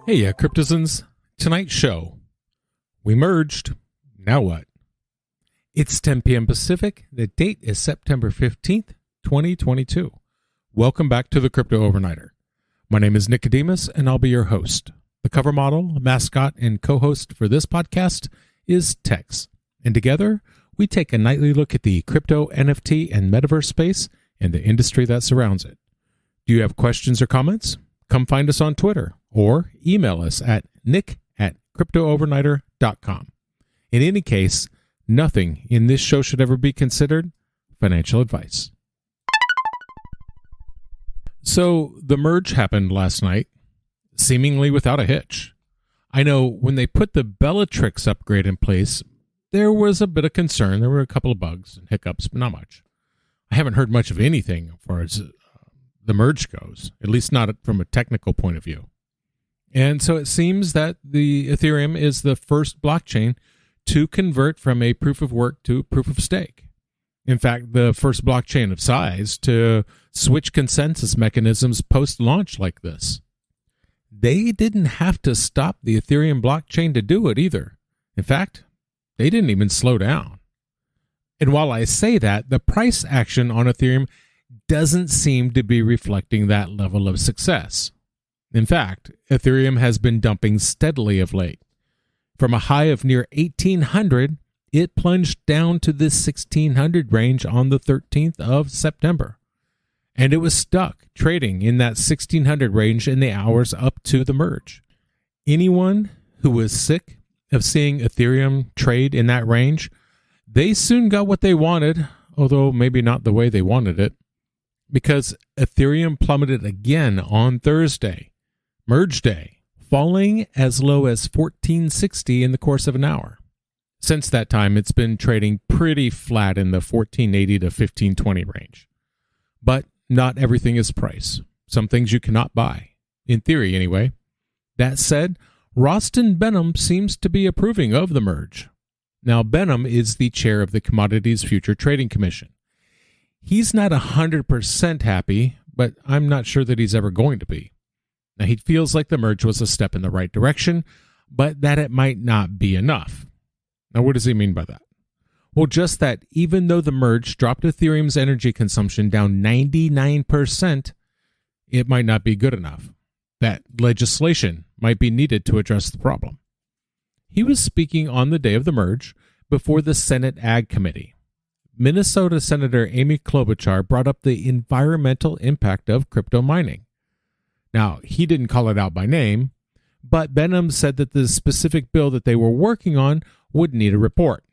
Heya Cryptozens, tonight's show. We merged. Now what? It's 10 p.m. Pacific. The date is September 15th, 2022. Welcome back to the Crypto Overnighter. My name is Nicodemus, and I'll be your host. The cover model, mascot, and co-host for this podcast is Tex. And together, we take a nightly look at the crypto, NFT, and metaverse space and the industry that surrounds it. Do you have questions or comments? Come find us on Twitter or email us at nick@cryptoovernighter.com. In any case, nothing in this show should ever be considered financial advice. So the merge happened last night, seemingly without a hitch. I know when they put the Bellatrix upgrade in place, there was a bit of concern. There were a couple of bugs and hiccups, but not much. I haven't heard much of anything as far as the merge goes, at least not from a technical point of view. And so it seems that the Ethereum is the first blockchain to convert from a proof of work to proof of stake. In fact, the first blockchain of size to switch consensus mechanisms post-launch like this. They didn't have to stop the Ethereum blockchain to do it either. In fact, they didn't even slow down. And while I say that, the price action on Ethereum doesn't seem to be reflecting that level of success. In fact, Ethereum has been dumping steadily of late. From a high of near 1,800, it plunged down to the 1,600 range on the 13th of September. And it was stuck trading in that 1,600 range in the hours up to the merge. Anyone who was sick of seeing Ethereum trade in that range, they soon got what they wanted, although maybe not the way they wanted it, because Ethereum plummeted again on Thursday, merge day, falling as low as 1460 in the course of an hour. Since that time, it's been trading pretty flat in the 1480 to 1520 range. But not everything is price. Some things you cannot buy, in theory anyway. That said, Rostin Benham seems to be approving of the merge. Now, Benham is the chair of the Commodities Future Trading Commission. He's not 100% happy, but I'm not sure that he's ever going to be. Now, he feels like the merge was a step in the right direction, but that it might not be enough. Now, what does he mean by that? Well, just that even though the merge dropped Ethereum's energy consumption down 99%, it might not be good enough. That legislation might be needed to address the problem. He was speaking on the day of the merge before the Senate Ag Committee. Minnesota Senator Amy Klobuchar brought up the environmental impact of crypto mining. Now, he didn't call it out by name, but Benham said that the specific bill that they were working on would need a report,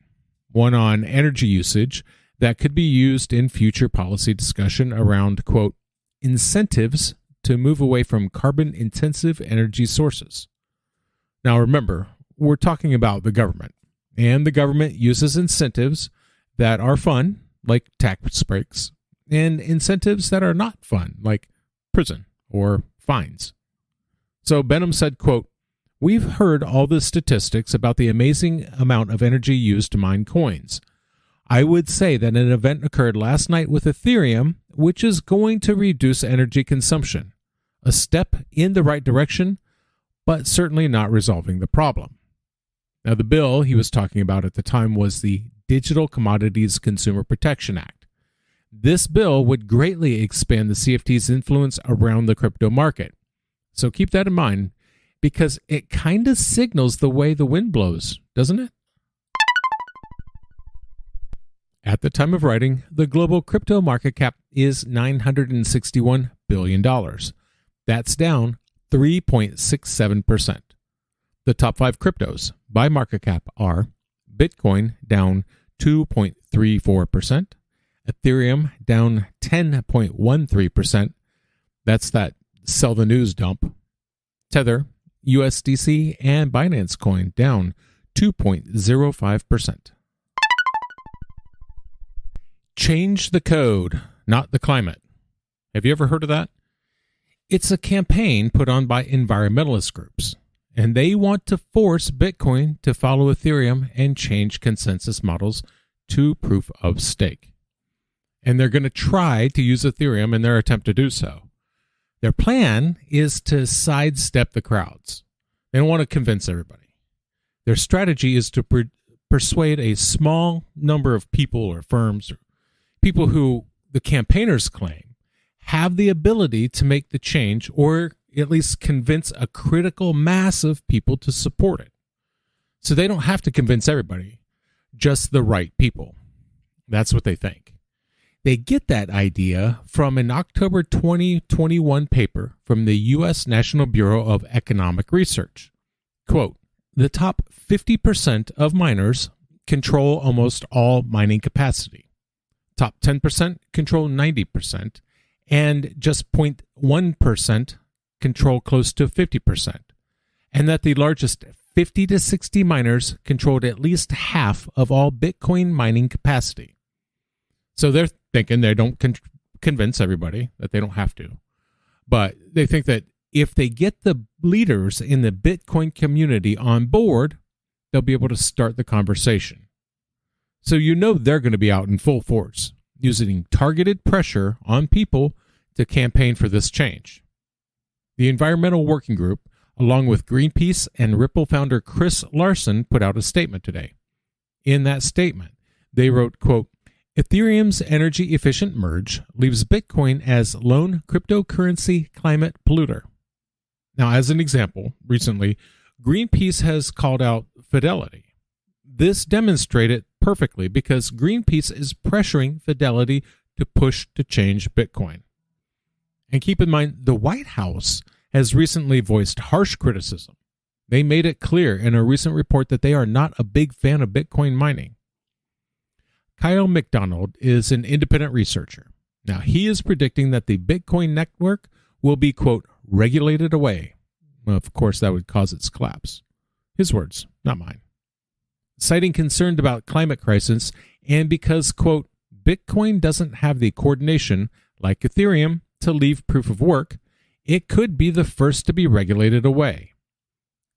one on energy usage that could be used in future policy discussion around, quote, incentives to move away from carbon-intensive energy sources. Now, remember, we're talking about the government, and the government uses incentives that are fun, like tax breaks, and incentives that are not fun, like prison or fines. So Benham said, quote, we've heard all the statistics about the amazing amount of energy used to mine coins. I would say that an event occurred last night with Ethereum, which is going to reduce energy consumption. A step in the right direction, but certainly not resolving the problem. Now, the bill he was talking about at the time was the Digital Commodities Consumer Protection Act. This bill would greatly expand the CFTC's influence around the crypto market. So keep that in mind, because it kind of signals the way the wind blows, doesn't it? At the time of writing, the global crypto market cap is $961 billion. That's down 3.67%. The top 5 cryptos by market cap are Bitcoin down 2.34%, Ethereum down 10.13%. That's that sell the news dump. Tether, USDC, and Binance Coin down 2.05%. Change the code, not the climate. Have you ever heard of that? It's a campaign put on by environmentalist groups, and they want to force Bitcoin to follow Ethereum and change consensus models to proof of stake. And they're going to try to use Ethereum in their attempt to do so. Their plan is to sidestep the crowds. They don't want to convince everybody. Their strategy is to persuade a small number of people or firms or people who the campaigners claim have the ability to make the change or at least convince a critical mass of people to support it. So they don't have to convince everybody, just the right people. That's what they think. They get that idea from an October 2021 paper from the U.S. National Bureau of Economic Research. Quote, the top 50% of miners control almost all mining capacity. Top 10% control 90%, and just 0.1% control close to 50%. And that the largest 50 to 60 miners controlled at least half of all Bitcoin mining capacity. So they're thinking they don't convince everybody, that they don't have to. But they think that if they get the leaders in the Bitcoin community on board, they'll be able to start the conversation. So you know they're going to be out in full force, using targeted pressure on people to campaign for this change. The Environmental Working Group, along with Greenpeace and Ripple founder Chris Larsen, put out a statement today. In that statement, they wrote, quote, Ethereum's energy-efficient merge leaves Bitcoin as lone cryptocurrency climate polluter. Now, as an example, recently, Greenpeace has called out Fidelity. This demonstrated perfectly because Greenpeace is pressuring Fidelity to push to change Bitcoin. And keep in mind, the White House has recently voiced harsh criticism. They made it clear in a recent report that they are not a big fan of Bitcoin mining. Kyle McDonald is an independent researcher. Now, he is predicting that the Bitcoin network will be, quote, regulated away. Well, of course, that would cause its collapse. His words, not mine. Citing concern about climate crisis and because, quote, Bitcoin doesn't have the coordination, like Ethereum, to leave proof of work, it could be the first to be regulated away.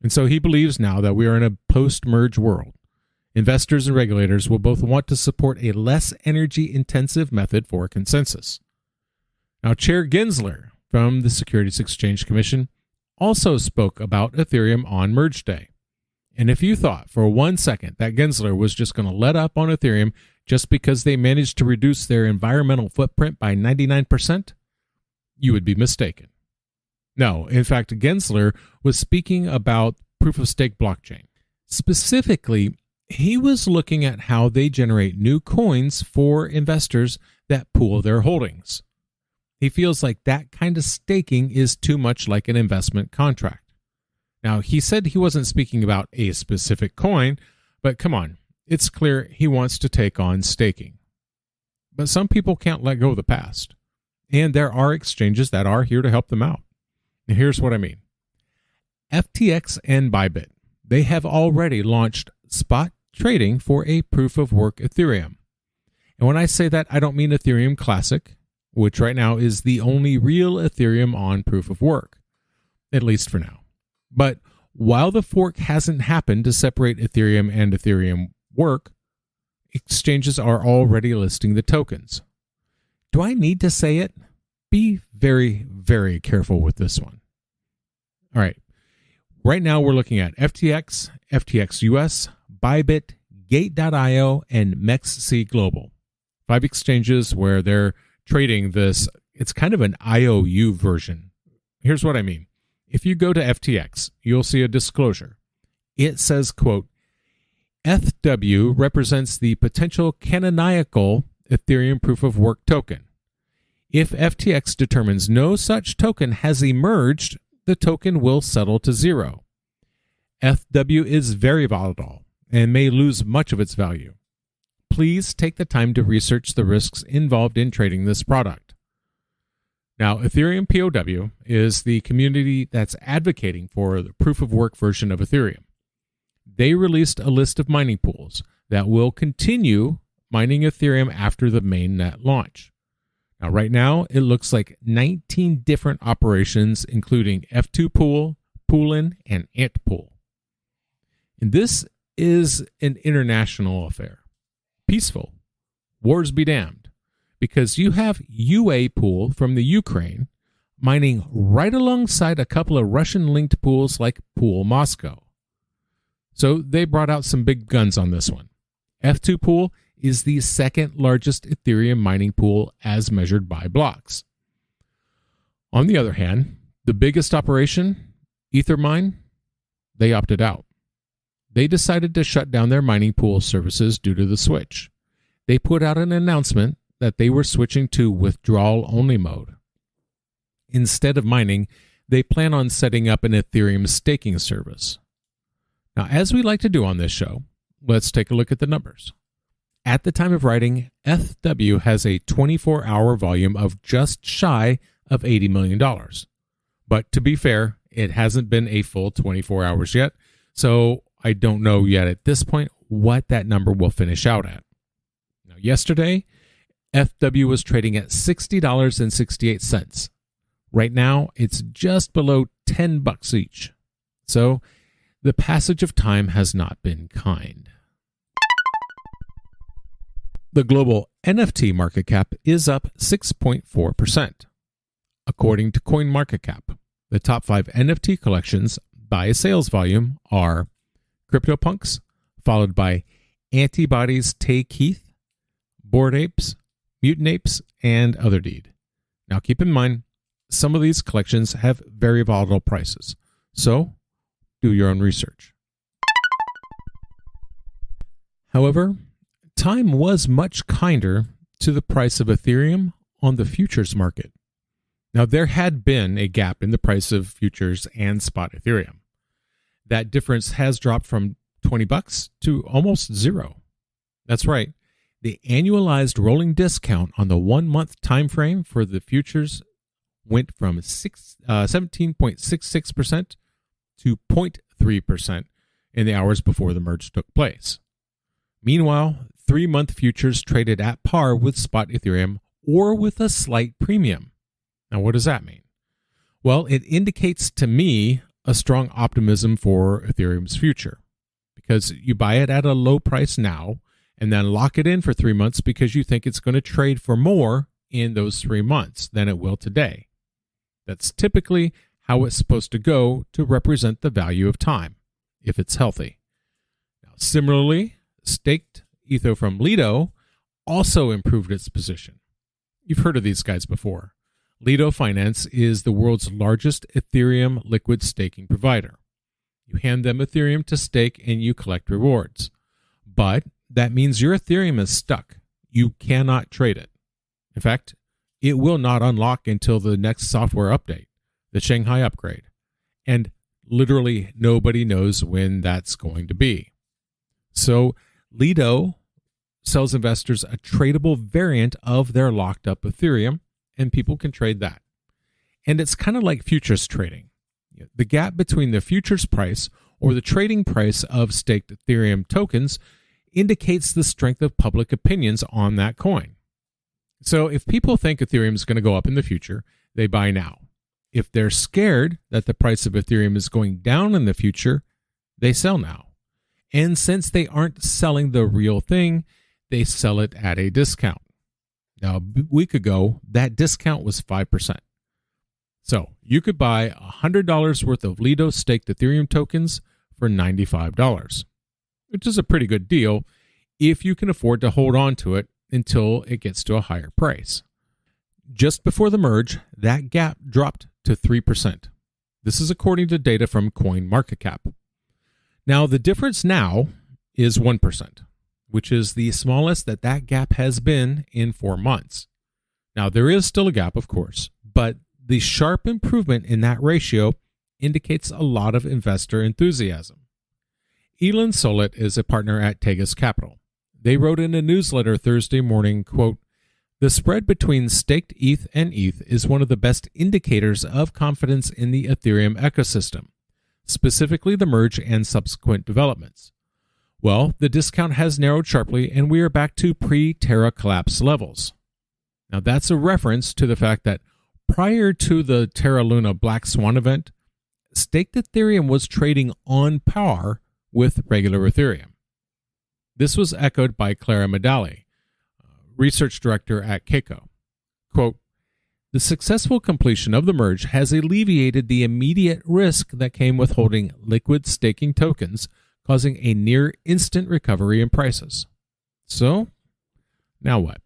And so he believes now that we are in a post-merge world. Investors and regulators will both want to support a less energy-intensive method for consensus. Now, Chair Gensler from the Securities Exchange Commission also spoke about Ethereum on Merge Day. And if you thought for 1 second that Gensler was just going to let up on Ethereum just because they managed to reduce their environmental footprint by 99%, you would be mistaken. No, in fact, Gensler was speaking about proof-of-stake blockchain. Specifically, he was looking at how they generate new coins for investors that pool their holdings. He feels like that kind of staking is too much like an investment contract. Now, he said he wasn't speaking about a specific coin, but come on, it's clear he wants to take on staking. But some people can't let go of the past, and there are exchanges that are here to help them out. And here's what I mean. FTX and Bybit, they have already launched spot trading for a proof-of-work Ethereum. And when I say that, I don't mean Ethereum Classic, which right now is the only real Ethereum on proof-of-work, at least for now. But while the fork hasn't happened to separate Ethereum and Ethereum work, exchanges are already listing the tokens. Do I need to say it? Be very, very careful with this one. All right. Right now we're looking at FTX, FTX US, Bybit, Gate.io, and MEXC Global. 5 exchanges where they're trading this. It's kind of an IOU version. Here's what I mean. If you go to FTX, you'll see a disclosure. It says, quote, FW represents the potential canonical Ethereum proof-of-work token. If FTX determines no such token has emerged, the token will settle to zero. FW is very volatile and may lose much of its value. Please take the time to research the risks involved in trading this product. Now, Ethereum POW is the community that's advocating for the proof-of-work version of Ethereum. They released a list of mining pools that will continue mining Ethereum after the mainnet launch. Now, right now, it looks like 19 different operations, including F2 Pool, Poolin, and Ant Pool. And this is an international affair. Peaceful. Wars be damned. Because you have UA Pool from the Ukraine mining right alongside a couple of Russian-linked pools like Pool Moscow. So they brought out some big guns on this one. F2 Pool is the second largest Ethereum mining pool as measured by blocks. On the other hand, the biggest operation, Ethermine, they opted out. They decided to shut down their mining pool services due to the switch. They put out an announcement that they were switching to withdrawal-only mode. Instead of mining, they plan on setting up an Ethereum staking service. Now, as we like to do on this show, let's take a look at the numbers. At the time of writing, FW has a 24-hour volume of just shy of $80 million. But to be fair, it hasn't been a full 24 hours yet, so I don't know yet at this point what that number will finish out at. Now, yesterday, FW was trading at $60.68. Right now, it's just below $10 each. So, the passage of time has not been kind. The global NFT market cap is up 6.4%. According to CoinMarketCap, the top 5 NFT collections by sales volume are CryptoPunks, followed by Antibodies Tay Keith, Bored Apes, Mutant Apes, and Other Deed. Now keep in mind, some of these collections have very volatile prices, so do your own research. However, time was much kinder to the price of Ethereum on the futures market. Now, there had been a gap in the price of futures and spot Ethereum. That difference has dropped from $20 to almost zero. That's right. The annualized rolling discount on the 1-month time frame for the futures went from 17.66% to 0.3% in the hours before the merge took place. Meanwhile, 3-month futures traded at par with spot Ethereum or with a slight premium. Now, what does that mean? Well, it indicates to me a strong optimism for Ethereum's future, because you buy it at a low price now and then lock it in for 3 months because you think it's going to trade for more in those 3 months than it will today. That's typically how it's supposed to go to represent the value of time, if it's healthy. Now, similarly, staked Etho from Lido also improved its position. You've heard of these guys before. Lido Finance is the world's largest Ethereum liquid staking provider. You hand them Ethereum to stake and you collect rewards. But that means your Ethereum is stuck. You cannot trade it. In fact, it will not unlock until the next software update, the Shanghai upgrade. And literally nobody knows when that's going to be. So Lido sells investors a tradable variant of their locked up Ethereum, and people can trade that. And it's kind of like futures trading. The gap between the futures price or the trading price of staked Ethereum tokens indicates the strength of public opinions on that coin. So if people think Ethereum is going to go up in the future, they buy now. If they're scared that the price of Ethereum is going down in the future, they sell now. And since they aren't selling the real thing, they sell it at a discount. Now, a week ago, that discount was 5%. So you could buy $100 worth of Lido staked Ethereum tokens for $95, which is a pretty good deal if you can afford to hold on to it until it gets to a higher price. Just before the merge, that gap dropped to 3%. This is according to data from CoinMarketCap. Now, the difference now is 1%, which is the smallest that gap has been in 4 months. Now, there is still a gap, of course, but the sharp improvement in that ratio indicates a lot of investor enthusiasm. Elon Solit is a partner at Tegas Capital. They wrote in a newsletter Thursday morning, quote, "The spread between staked ETH and ETH is one of the best indicators of confidence in the Ethereum ecosystem, specifically the merge and subsequent developments. Well, the discount has narrowed sharply and we are back to pre-Terra collapse levels." Now that's a reference to the fact that prior to the Terra Luna Black Swan event, staked Ethereum was trading on par with regular Ethereum. This was echoed by Clara Medali, research director at Keiko. Quote, The successful completion of the merge has alleviated the immediate risk that came with holding liquid staking tokens, causing a near instant recovery in prices. So, now what?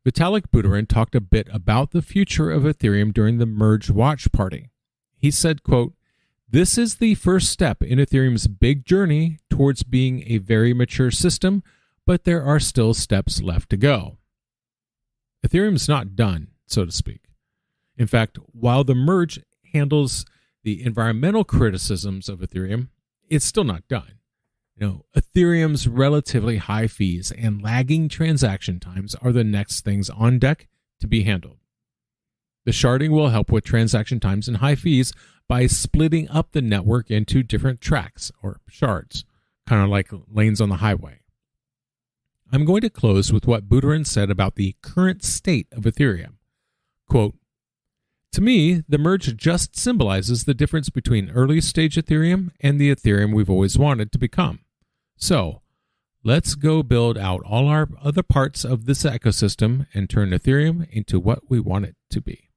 Vitalik Buterin talked a bit about the future of Ethereum during the merge watch party. He said, quote, "This is the first step in Ethereum's big journey towards being a very mature system, but there are still steps left to go." Ethereum's not done, so to speak. In fact, while the merge handles the environmental criticisms of Ethereum, it's still not done. Ethereum's relatively high fees and lagging transaction times are the next things on deck to be handled. The sharding will help with transaction times and high fees by splitting up the network into different tracks or shards, kind of like lanes on the highway. I'm going to close with what Buterin said about the current state of Ethereum. Quote, "To me, the merge just symbolizes the difference between early stage Ethereum and the Ethereum we've always wanted to become. So, let's go build out all our other parts of this ecosystem and turn Ethereum into what we want it to be."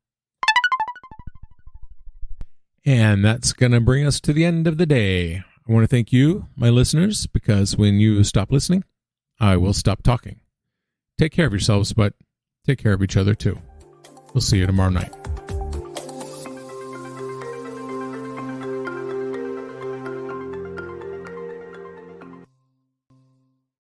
And that's going to bring us to the end of the day. I want to thank you, my listeners, because when you stop listening, I will stop talking. Take care of yourselves, but take care of each other too. We'll see you tomorrow night.